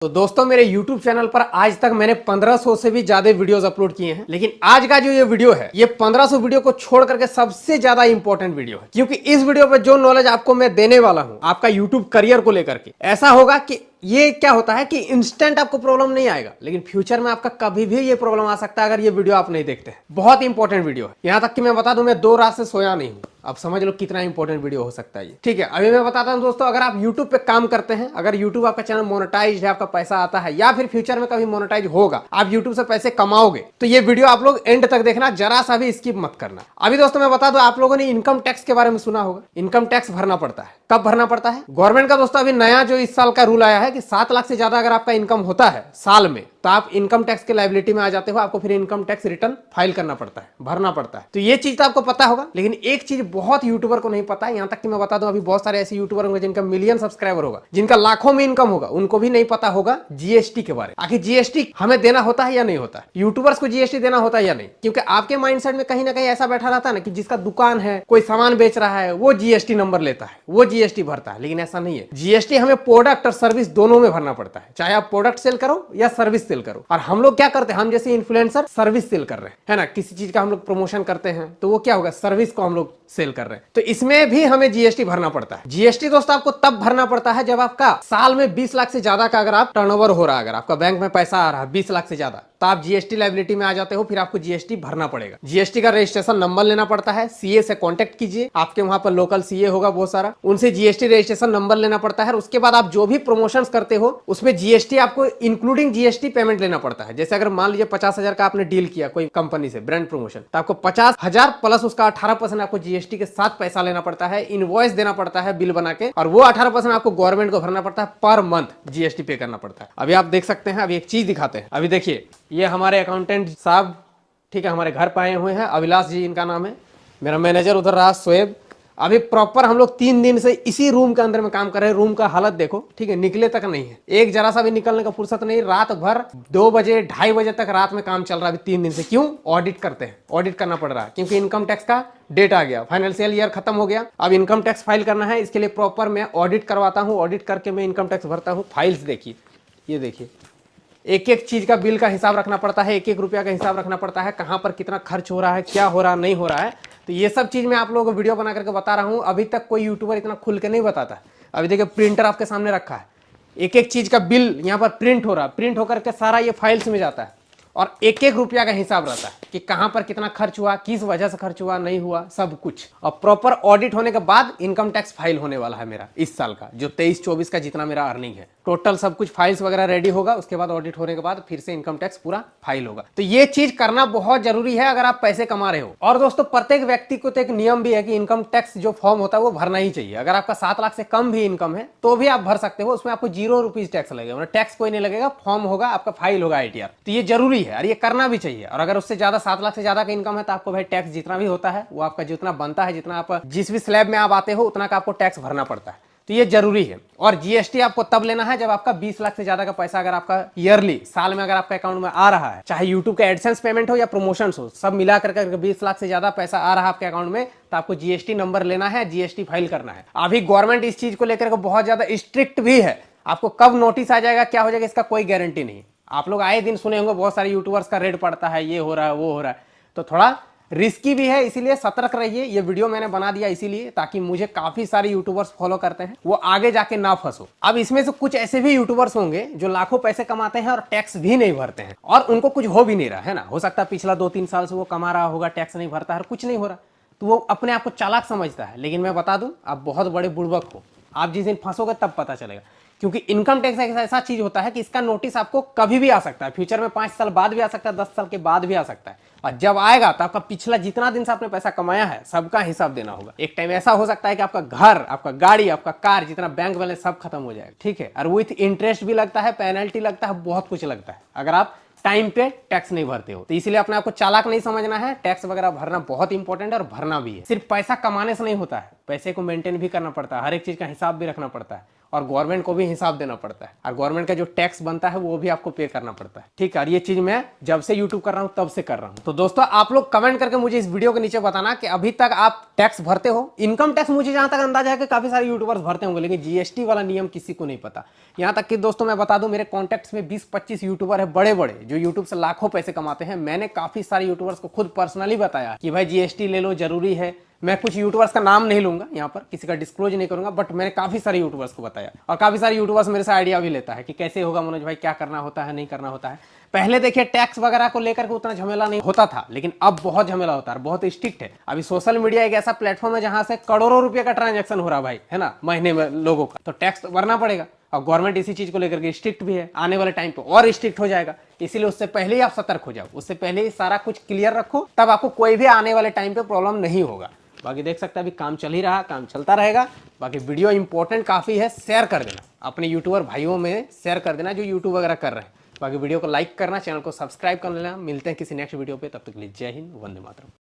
तो दोस्तों मेरे YouTube चैनल पर आज तक मैंने 1500 से भी ज्यादा वीडियोस अपलोड किए हैं, लेकिन आज का जो ये वीडियो है ये 1500 वीडियो को छोड़ करके सबसे ज्यादा इंपॉर्टेंट वीडियो है। क्योंकि इस वीडियो पर जो नॉलेज आपको मैं देने वाला हूं आपका YouTube करियर को लेकर के, ऐसा होगा कि ये क्या होता है कि इंस्टेंट आपको प्रॉब्लम नहीं आएगा, लेकिन फ्यूचर में आपका कभी भी ये प्रॉब्लम आ सकता है अगर ये वीडियो आप नहीं देखते हैं। बहुत इंपॉर्टेंट वीडियो है। यहां तक कि मैं बता दूं मैं 2 रात से सोया नहीं हूं। अब समझ लो कितना इंपॉर्टेंट वीडियो हो सकता है ये। ठीक है, अभी मैं बताता हूं दोस्तों, अगर आप YouTube पे काम करते हैं, अगर YouTube आपका चैनल मोनेटाइज है, आपका पैसा आता है या फिर फ्यूचर में कभी मोनेटाइज होगा, आप YouTube से पैसे कमाओगे, तो ये वीडियो आप लोग एंड तक देखना, जरा सा भी स्किप मत करना। अभी दोस्तों मैं बता दूं, आप लोगों ने इनकम टैक्स के बारे में सुना होगा। इनकम टैक्स भरना पड़ता है। कब भरना पड़ता है? गवर्नमेंट का दोस्तों अभी नया जो इस साल का रूल आया है कि 7 लाख से ज्यादा अगर आपका इनकम होता है साल में, तो आप इनकम टैक्स के लायबिलिटी में आ जाते हो। आपको फिर इनकम टैक्स रिटर्न फाइल करना पड़ता है, भरना पड़ता है। तो ये चीज तो आपको पता होगा, लेकिन एक चीज बहुत यूट्यूबर को नहीं पता है। यहां तक कि मैं बता दूं, अभी बहुत सारे ऐसे यूट्यूबर होंगे जिनका मिलियन सब्सक्राइबर होगा, जिनका लाखों में इनकम होगा, उनको भी नहीं पता होगा जीएसटी के बारे में। आखिर जीएसटी हमें देना होता है या नहीं होता है? यूट्यूबर्स को जीएसटी देना होता है या नहीं? क्योंकि आपके माइंडसेट में कहीं ना कहीं ऐसा बैठा रहता है ना कि जिसका दुकान है, कोई सामान बेच रहा है, वो जीएसटी नंबर लेता है, वो जीएसटी भरता है। लेकिन ऐसा नहीं है। जीएसटी हमें प्रोडक्ट और सर्विस दोनों में भरना पड़ता है, चाहे आप प्रोडक्ट सेल करो या सर्विस सेल करो। और हम लोग क्या करते हैं, हम जैसे इन्फ्लुएंसर सर्विस सेल कर रहे हैं, है ना, किसी चीज का हम लोग प्रमोशन करते हैं, तो वो क्या होगा, सर्विस को हम लोग सेल कर रहे हैं। तो इसमें भी हमें जीएसटी भरना पड़ता है। जीएसटी दोस्तों आपको तब भरना पड़ता है जब आपका साल में 20 लाख से ज्यादा का अगर आप टर्नओवर हो रहा है, अगर आपका बैंक में पैसा आ रहा है 20 लाख से ज्यादा, तो आप जीएसटी लायबिलिटी में आ जाते हो। फिर आपको जीएसटी भरना पड़ेगा। जीएसटी का रजिस्ट्रेशन नंबर लेना पड़ता है। सीए से कांटेक्ट कीजिए, आपके वहां पर लोकल सीए होगा बहुत सारा, उनसे जीएसटी रजिस्ट्रेशन नंबर लेना पड़ता है। उसके बाद आप जो भी प्रमोशंस करते हो उसमें जीएसटी आपको इंक्लूडिंग जीएसटी पेमेंट लेना पड़ता है। जैसे अगर मान लीजिए 50,000 का आपने डील किया कोई कंपनी से, ब्रांड प्रमोशन, तो आपको 50,000 प्लस उसका 18% आपको जीएसटी के साथ पैसा लेना पड़ता है, इनवॉइस देना पड़ता है बिल बना के, और वो 18% आपको गवर्नमेंट को भरना पड़ता है। पर मंथ जीएसटी पे करना पड़ता है। अभी आप देख सकते हैं, अभी एक चीज दिखाते हैं। अभी देखिए, ये हमारे अकाउंटेंट साहब, ठीक है, हमारे घर पे आए हुए हैं, अभिलाष जी इनका नाम है। मेरा मैनेजर उधर रहा शोएब। अभी प्रॉपर हम लोग 3 दिन से इसी रूम के अंदर में काम कर रहे हैं। रूम का हालत देखो, ठीक है, निकले तक नहीं है, एक जरा सा भी निकलने का फुर्सत नहीं। रात भर 2 बजे 2:30 बजे तक रात में काम चल रहा है अभी 3 दिन से। क्यों? ऑडिट करते हैं, ऑडिट करना पड़ रहा है, क्योंकि इनकम टैक्स का डेट आ गया, फाइनेंशियल ईयर खत्म हो गया, अब इनकम टैक्स फाइल करना है। इसके लिए प्रॉपर मैं ऑडिट करवाता हूँ, ऑडिट करके मैं इनकम टैक्स भरता हूँ। फाइल्स देखिए, ये देखिए, एक एक चीज का बिल का हिसाब रखना पड़ता है, एक एक रुपया का हिसाब रखना पड़ता है, कहां पर कितना खर्च हो रहा है, क्या हो रहा नहीं हो रहा है। तो ये सब चीज मैं आप लोगों को वीडियो बना करके बता रहा हूं। अभी तक कोई यूट्यूबर इतना खुल के नहीं बताता। अभी देखिए, प्रिंटर आपके सामने रखा है, एक एक चीज का बिल यहाँ पर प्रिंट हो रहा है, प्रिंट होकर के सारा ये फाइल्स में जाता है, और एक एक रुपया का हिसाब रहता है कि कहां पर कितना खर्च हुआ, किस वजह से खर्च हुआ, नहीं हुआ, सब कुछ। और प्रॉपर ऑडिट होने के बाद इनकम टैक्स फाइल होने वाला है मेरा इस साल का, जो 23-24 का जितना मेरा अर्निंग है टोटल, सब कुछ फाइल्स वगैरह रेडी होगा। उसके बाद ऑडिट होने के बाद फिर से इनकम टैक्स पूरा फाइल होगा। तो ये चीज करना बहुत जरूरी है अगर आप पैसे कमा रहे हो। और दोस्तों प्रत्येक व्यक्ति को तो एक नियम भी है कि इनकम टैक्स जो फॉर्म होता है वो भरना ही चाहिए। अगर आपका 7 लाख से कम भी इनकम है तो भी आप भर सकते हो, उसमें आपको 0 रुपीज टैक्स लगेगा, टैक्स कोई नहीं लगेगा, फॉर्म होगा आपका, फाइल होगा आईटीआर। तो ये जरूरी है और ये करना भी चाहिए। और अगर उससे ज्यादा 7 लाख से ज्यादा का इनकम है तो आपको भाई टैक्स जितना भी होता है वो आपका जितना बनता है, जितना आप जिस भी स्लैब में आप आते हो उतना का आपको टैक्स भरना पड़ता है। तो ये जरूरी है। और जीएसटी आपको तब लेना है जब आपका 20 लाख से ज्यादा का पैसा अगर आपका ईयरली साल में अगर आपका अकाउंट में आ रहा है, चाहे यूट्यूब का एडसेंस पेमेंट हो या प्रमोशन हो, सब मिला करके 20 लाख से ज्यादा पैसा आ रहा है आपके अकाउंट में, तो आपको जीएसटी नंबर लेना है, जीएसटी फाइल करना है। अभी गवर्नमेंट इस चीज को लेकर बहुत ज्यादा स्ट्रिक्ट भी है। आपको कब नोटिस आ जाएगा, क्या हो जाएगा, इसका कोई गारंटी नहीं। आप लोग आए दिन सुने होंगे बहुत सारे यूट्यूबर्स का रेड पड़ता है, ये हो रहा है, वो हो रहा है, तो थोड़ा रिस्की भी है, इसीलिए सतर्क रहिए। ये वीडियो मैंने बना दिया इसीलिए ताकि मुझे काफी सारे यूट्यूबर्स फॉलो करते हैं, वो आगे जाके ना फंसो। अब इसमें से कुछ ऐसे भी यूट्यूबर्स होंगे जो लाखों पैसे कमाते हैं और टैक्स भी नहीं भरते हैं, और उनको कुछ हो भी नहीं रहा है ना। हो सकता है पिछला 2-3 साल से वो कमा रहा होगा, टैक्स नहीं भरता है, कुछ नहीं हो रहा, तो वो अपने आप को चालाक समझता है। लेकिन मैं बता दूं, आप बहुत बड़े बुड़बक हो। आप जिस दिन फंसोगे तब पता चलेगा, क्योंकि इनकम टैक्स एक ऐसा चीज होता है कि इसका नोटिस आपको कभी भी आ सकता है। फ्यूचर में 5 साल बाद भी आ सकता है, 10 साल के बाद भी आ सकता है। और जब आएगा तो आपका पिछला जितना दिन से आपने पैसा कमाया है सबका हिसाब देना होगा। एक टाइम ऐसा हो सकता है कि आपका घर, आपका गाड़ी, आपका कार, जितना बैंक बैलेंस सब खत्म हो जाएगा, ठीक है। और विथ इंटरेस्ट भी लगता है, पेनल्टी लगता है, बहुत कुछ लगता है अगर आप टाइम पे टैक्स नहीं भरते हो। तो इसलिए अपने आपको चालाक नहीं समझना है। टैक्स वगैरह भरना बहुत इंपॉर्टेंट है और भरना भी है। सिर्फ पैसा कमाने से नहीं होता है, पैसे को मेंटेन भी करना पड़ता है, हर एक चीज का हिसाब भी रखना पड़ता है। और गवर्नमेंट को भी हिसाब देना पड़ता है, और गवर्नमेंट का जो टैक्स बनता है वो भी आपको पे करना पड़ता है। ठीक है, और ये चीज मैं जब से यूट्यूब कर रहा हूं तब से कर रहा हूं। तो दोस्तों आप लोग कमेंट करके मुझे इस वीडियो के नीचे बताना कि अभी तक आप टैक्स भरते हो। इनकम टैक्स मुझे जहां तक अंदाजा है कि काफी सारे यूट्यूबर्स भरते होंगे, लेकिन जीएसटी वाला नियम किसी को नहीं पता। यहां तक कि दोस्तों मैं बता दूं, मेरे कॉन्टैक्ट्स में 20-25 यूट्यूबर है बड़े बड़े, जो यूट्यूब से लाखों पैसे कमाते हैं। मैंने काफी सारे यूट्यूबर्स को खुद पर्सनली बताया कि भाई जीएसटी ले लो, जरूरी है। मैं कुछ यूट्यूबर्स का नाम नहीं लूंगा, यहाँ पर किसी का डिस्क्लोज नहीं करूंगा, बट मैंने काफी सारे यूट्यूबर्स को बताया, और काफी सारे यूट्यूबर्स मेरे से आइडिया भी लेता है कि कैसे होगा मनोज भाई, क्या करना होता है, नहीं करना होता है। पहले देखिए टैक्स वगैरह को लेकर के उतना झमेला नहीं होता था, लेकिन अब बहुत झमेला होता है, बहुत स्ट्रिक्ट है। अभी सोशल मीडिया एक ऐसा प्लेटफॉर्म है जहां से करोड़ों रुपए का ट्रांजैक्शन हो रहा है भाई, है ना, महीने में लोगों का, तो टैक्स भरना पड़ेगा। और गवर्नमेंट इसी चीज को लेकर के स्ट्रिक्ट भी है, आने वाले टाइम पे और स्ट्रिक्ट हो जाएगा। इसीलिए उससे पहले ही आप सतर्क हो जाओ, उससे पहले ही सारा कुछ क्लियर रखो, तब आपको कोई भी आने वाले टाइम पे प्रॉब्लम नहीं होगा। बाकी देख सकते हैं अभी काम चल ही रहा, काम चलता रहेगा। बाकी वीडियो इंपॉर्टेंट काफी है, शेयर कर देना अपने यूट्यूबर भाइयों में, शेयर कर देना जो यूट्यूब वगैरह कर रहे हैं। बाकी वीडियो को लाइक करना, चैनल को सब्सक्राइब कर लेना। मिलते हैं किसी नेक्स्ट वीडियो पे, तब तक के लिए जय हिंद, वंदे मातरम।